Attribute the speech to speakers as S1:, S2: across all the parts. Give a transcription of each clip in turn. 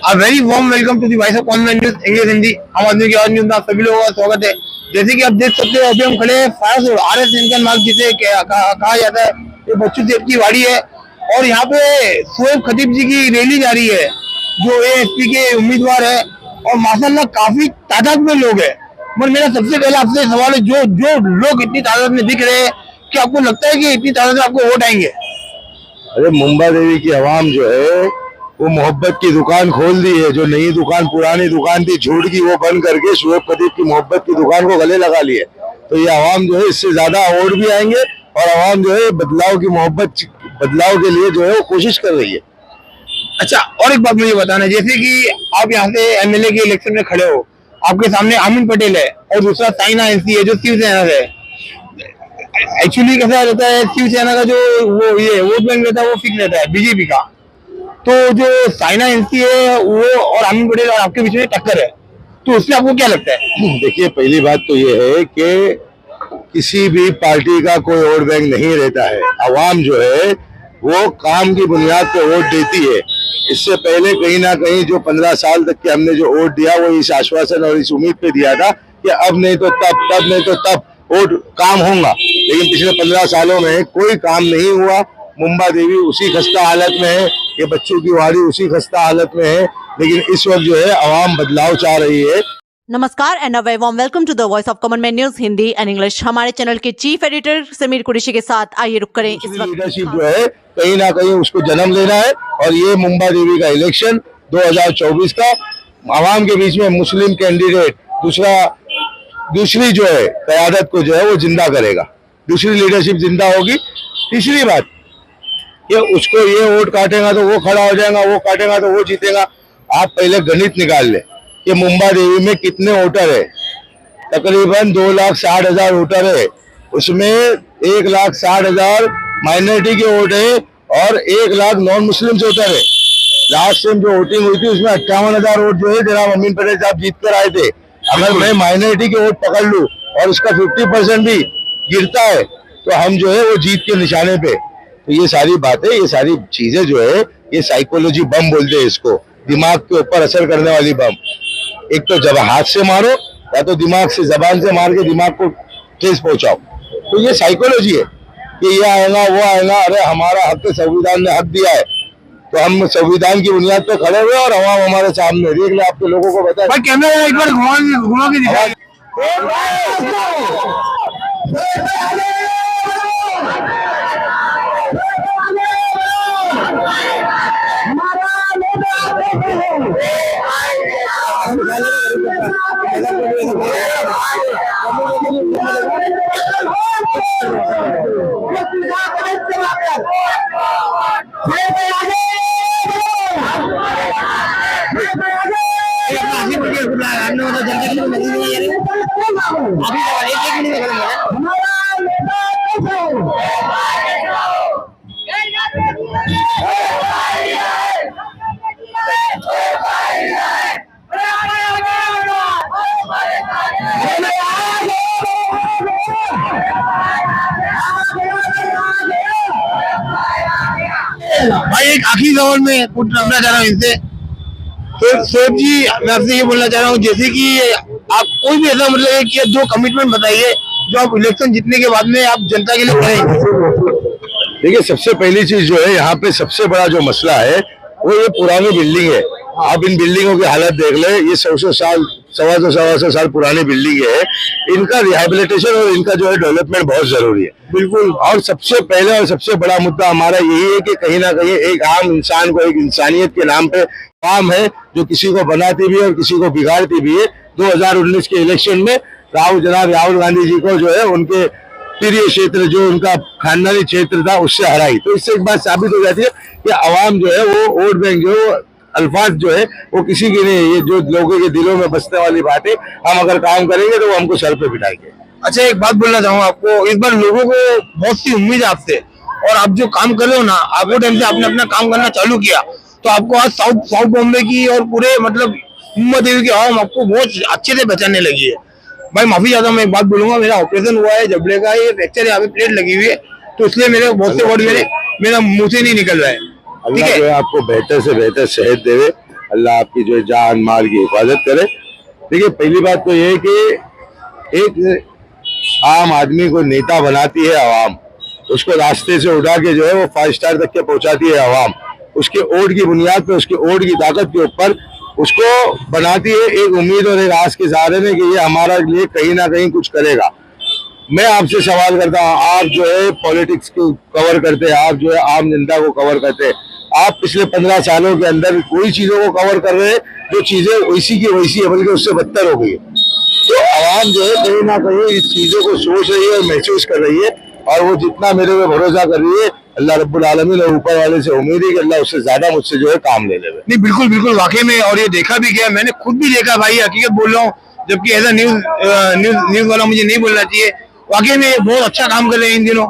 S1: A very warm welcome to the Voice of Convent News English Hindi आम आदमी की आवाज न्यूज में आप सभी लोगों का स्वागत है। जैसे कि आप देख सकते हैं अभी हम खड़े हैं फायर रोड RS लिंकन मार्ग जिसे कहा जाता है। ये बच्चू सेठ की वाड़ी है और यहाँ पे शोएब खतीब जी की रैली जा रही है जो ASP के उम्मीदवार है और माशाल्लाह काफी तादाद में लोग हैं। मगर मेरा सबसे पहला आपसे सवाल है जो जो लोग इतनी तादाद में दिख रहे हैं कि आपको लगता है कि इतनी तादाद में आपको वोट आएंगे?
S2: अरे मुंबा देवी की आवाम जो है वो मोहब्बत की दुकान खोल दी है। जो नई दुकान पुरानी दुकान थी झूठ की वो बंद करके शोएब खतीब की मोहब्बत की दुकान को गले लगा लिए। तो ये आवाम जो है इससे ज्यादा वोट भी आएंगे और आवाम जो है बदलाव की मोहब्बत बदलाव के लिए जो है वो कोशिश कर रही है।
S1: अच्छा, और एक बात मुझे बताना है, जैसे कि आप यहाँ से MLA के इलेक्शन में खड़े हो, आपके सामने अमीन पटेल है और दूसरा साइना NC है जो शिवसेना से है। एक्चुअली कैसा रहता है, शिवसेना का जो वो ये वोट बैंक रहता है वो फिक्स रहता है बीजेपी का। तो जो साइना NC है वो और अमीन पटेल और आपके बीच में टक्कर है, तो उसमें आपको क्या लगता है?
S2: देखिए, पहली बात तो ये है कि किसी भी पार्टी का कोई वोट बैंक नहीं रहता है। आवाम जो है वो काम की बुनियाद पे वोट देती है। इससे पहले कहीं ना कहीं जो 15 साल तक के हमने जो वोट दिया वो इस आश्वासन और इस उम्मीद पे दिया था कि अब नहीं तो तब नहीं तो तब वोट काम होगा। लेकिन पिछले 15 सालों में कोई काम नहीं हुआ। मुंबा देवी उसी खस्ता हालत में है, ये बच्चों की वाड़ी उसी खस्ता हालत में है। लेकिन इस वक्त जो है आवाम बदलाव चाह रही है।
S3: नमस्कार and very warm welcome to the voice of common man news Hindi and English. हमारे चैनल के चीफ एडिटर समीर कुरैशी के साथ आइए रुक करें इस वक्त
S2: लीडरशिप जो है कहीं ना कहीं उसको जन्म लेना है और ये मुंबा देवी का इलेक्शन 2024 का आवाम के बीच में मुस्लिम कैंडिडेट दूसरी जो है क़यादत को जो है वो जिंदा करेगा। दूसरी लीडरशिप जिंदा होगी। तीसरी बात ये उसको ये वोट काटेगा तो वो खड़ा हो जाएगा, वो काटेगा तो वो जीतेगा। आप पहले गणित निकाल ले कि मुंबा देवी में कितने वोटर है। तकरीबन 2,60,000 वोटर है, उसमें 1,60,000 माइनॉरिटी के वोट है और 1 लाख नॉन मुस्लिम वोटर है। लास्ट टाइम जो वोटिंग हुई थी उसमें 58,000 वोट जो है जनाब अमीन पटेल साहब जीत कर आए थे। अगर मैं माइनॉरिटी के वोट पकड़ लूं और उसका 50% भी गिरता है तो हम जो है वो जीत के निशाने पे। तो ये सारी बातें, ये सारी चीजें जो है ये साइकोलॉजी बम बोलते हैं इसको, दिमाग के ऊपर असर करने वाली बम। एक तो जब हाथ से मारो या तो दिमाग से जबान से मार के दिमाग को ठेस पहुंचाओ। तो ये साइकोलॉजी है कि ये आएगा वो आएगा। अरे हमारा हक संविधान ने हक दिया है तो हम संविधान की बुनियाद पे खड़े हुए और आवाम हमारे सामने। देख ले, आपके लोगों को बताए
S1: भाई कैमरा एक बार घुमा के दिखाइए। भाई एक आखिरी सवाल में पूछ करना चाह रहा हूँ इनसे। तो शोएब जी, मैं आपसे ये बोलना चाह रहा हूँ, जैसे कि आप कोई भी ऐसा मतलब कि 2 कमिटमेंट बताइए जो आप इलेक्शन जीतने के बाद में आप जनता के लिए करेंगे।
S2: देखिए, सबसे पहली चीज जो है यहाँ पे सबसे बड़ा जो मसला है वो ये पुरानी बिल्डिंग है। आप इन बिल्डिंगों की हालत देख ले, ये 100 साल 125 साल पुरानी बिल्डिंग है। इनका रिहेबिलिटेशन और इनका जो है डेवलपमेंट बहुत जरूरी है। बिल्कुल। और सबसे पहले और सबसे बड़ा मुद्दा हमारा यही है कि कहीं ना कहीं एक आम इंसान को एक इंसानियत के नाम पे काम है जो किसी को बनाती भी है और किसी को बिगाड़ती भी है। 2019 के इलेक्शन में जनाब राहुल गांधी जी को जो है उनके प्रिय क्षेत्र जो उनका खानदानी क्षेत्र था उससे हराई। तो इससे एक बात साबित हो जाती है कि आवाम जो है वो वोट बैंक जो अल्फाज जो है वो किसी की नहीं, ये जो लोगों के दिलों में बसने वाली बात है। हम अगर काम करेंगे तो वो हमको सर पे बिठाएंगे।
S1: अच्छा, एक बात बोलना चाहूँगा आपको, इस बार लोगों को बहुत सी उम्मीद है आपसे और आप जो काम कर रहे हो ना, आप वो टाइम से आपने अपना काम करना चालू किया तो आपको आज साउथ बॉम्बे की और पूरे मतलब मुंबा देवी की आवाम आपको बहुत अच्छे से पहचानने लगी है। भाई माफी चाहता हूँ, मैं एक बात बोलूंगा, मेरा ऑपरेशन हुआ है जबड़े का, ये फ्रैक्चर यहाँ पे प्लेट लगी हुई है तो इसलिए मेरे बहुत से वर्ड मेरा मुंह से नहीं निकल रहा है। ठीक है,
S2: आपको बेहतर से बेहतर सेहत देवे अल्लाह आपकी जो है जान माल की हिफाजत करे। देखिए, पहली बात तो ये है कि एक आम आदमी को नेता बनाती है आवाम, उसको रास्ते से उठा के जो है वो 5 स्टार तक के पहुंचाती है आवाम, उसके वोट की बुनियाद पे, उसके वोट की ताकत के ऊपर उसको बनाती है एक उम्मीद और एक आस के सहारे में कि ये हमारा लिए कहीं ना कहीं कुछ करेगा। मैं आपसे सवाल करता हूँ, आप जो है पॉलिटिक्स को कवर करते हैं, आप जो है आम जनता को कवर करते हैं, आप पिछले 15 सालों के अंदर कोई चीजों को कवर कर रहे हैं जो चीजें वैसी की वैसी है, बल्कि उससे बदतर हो गई है। तो आवाम जो है कहीं ना कहीं इस चीजों को सोच रही है और महसूस कर रही है, और वो जितना मेरे पे भरोसा कर रही है, अल्लाह रब्बुल आलमीन और ऊपर वाले से उम्मीद है कि अल्लाह उससे ज्यादा मुझसे जो है काम ले लेवे।
S1: नहीं, बिल्कुल बिल्कुल वाकई में, और ये देखा भी गया, मैंने खुद भी देखा भाई, हकीकत बोल रहा हूँ, जबकि ऐसा न्यूज वाला मुझे नहीं बोलना चाहिए। वाकई में बहुत अच्छा काम कर रहे हैं इन दिनों।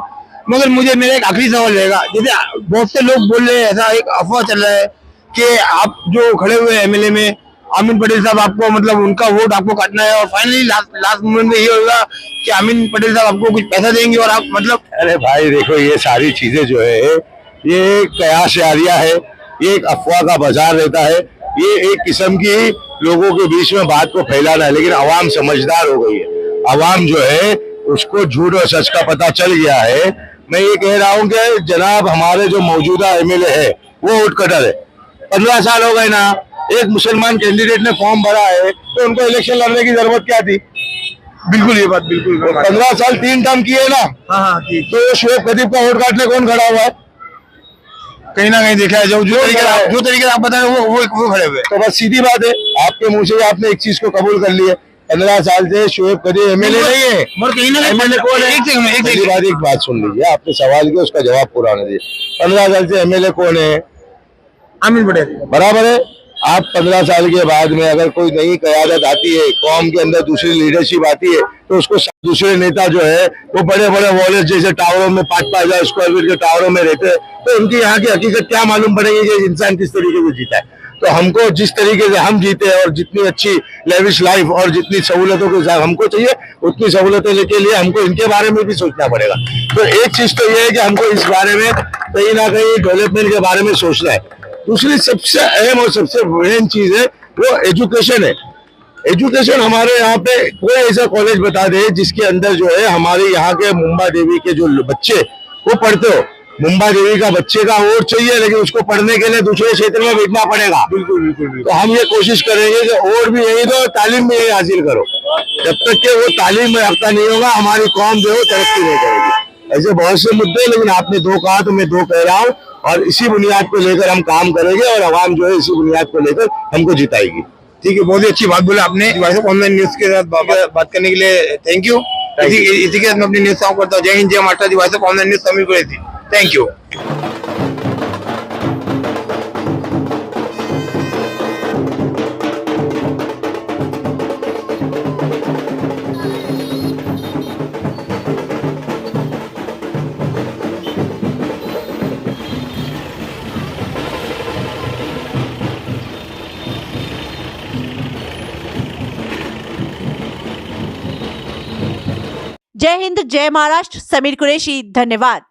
S1: मगर मुझे मेरा एक आखिरी सवाल रहेगा, जैसे बहुत से लोग बोल रहे हैं, ऐसा एक अफवाह चल रहा है कि आप जो खड़े हुए एमएलए में आमीन पटेल साहब, आपको मतलब उनका वोट आपको काटना है, और फाइनली लास्ट मोमेंट में ये होगा कि आमीन पटेल साहब आपको कुछ पैसा देंगे और आप मतलब।
S2: अरे भाई देखो, ये सारी चीजें जो है ये एक कयास आरिया है, ये एक अफवाह का बाजार रहता है, ये एक किस्म की लोगों के बीच में बात को फैलाना है। लेकिन आवाम समझदार हो गई है, आवाम जो है उसको झूठ और सच का पता चल गया है। मैं ये कह रहा हूँ कि जनाब हमारे जो मौजूदा एमएलए है वो वोट कटर है। 15 साल हो गए ना, एक मुसलमान कैंडिडेट ने फॉर्म भरा है तो उनको इलेक्शन लड़ने की जरूरत क्या थी?
S1: बिल्कुल ये बात बिल्कुल
S2: 15 साल 3 टर्म किए ना।
S1: हाँ जी।
S2: तो शुएब खतीब का वोट काटने कौन खड़ा हुआ है?
S1: कहीं ना कहीं देखा है, जो तरीके से आप बता रहे हो वो खड़े हुए।
S2: तो बस सीधी बात है, आपके मुंह से आपने एक चीज को कबूल कर लिया, 15 साल से शुएब खतीब एमएलए नहीं है।
S1: मगर कहीं ना कहीं
S2: एमएलए कौन है? एक बात सुन लीजिए, आपने सवाल किया, उसका जवाब पूरा होने दीजिए। 15 साल से एमएलए कौन है?
S1: आमीन पटेल।
S2: बराबर है। आप 15 साल के बाद में अगर कोई नई क़यादत आती है, कौम के अंदर दूसरी लीडरशिप आती है, तो उसको दूसरे नेता जो है वो बड़े बड़े वॉलेस जैसे टावरों में 5,000 स्क्वायर फीट के टावरों में रहते हैं, तो उनकी यहाँ की हकीकत क्या मालूम पड़ेगी कि इंसान किस तरीके से जीता है। तो हमको जिस तरीके से हम जीते हैं और जितनी अच्छी लेविश लाइफ और जितनी सहूलतों के साथ हमको चाहिए, उतनी सहूलतें लेके लिए हमको इनके बारे में भी सोचना पड़ेगा। तो एक चीज तो ये है कि हमको इस बारे में कहीं ना कहीं डेवलपमेंट के बारे में सोचना है। दूसरी सबसे अहम और सबसे मेन चीज है वो एजुकेशन है। एजुकेशन हमारे यहाँ पे कोई ऐसा कॉलेज बता दे जिसके अंदर जो है हमारे यहाँ के मुंबा देवी के जो बच्चे वो पढ़ते हो। मुंबा देवी का बच्चे का वोट चाहिए, लेकिन उसको पढ़ने के लिए दूसरे क्षेत्र में भेजना पड़ेगा।
S1: बिल्कुल बिल्कुल।
S2: तो हम ये कोशिश करेंगे कि वोट भी यही दो, तालीम भी यही हासिल करो। जब तक कि वो तालीम में रखता नहीं होगा, हमारी कौम जो है तरक्की नहीं करेगी। ऐसे बहुत से मुद्दे, लेकिन आपने 2 कहा तो मैं 2 कह रहा हूँ, और इसी बुनियाद को लेकर हम काम करेंगे और आवाम जो है इसी बुनियाद को लेकर हमको जिताएगी।
S1: ठीक है, बहुत ही अच्छी बात बोला आपने। ऑनलाइन न्यूज के साथ बात करने के लिए थैंक यू। इसी के साथ मैं अपनी न्यूज समाप्त करता हूँ। जय हिंद, जय Maharashtra. Online news Sameer Qureshi. Thank you.
S3: जय हिंद, जय महाराष्ट्र। समीर कुरैशी, धन्यवाद।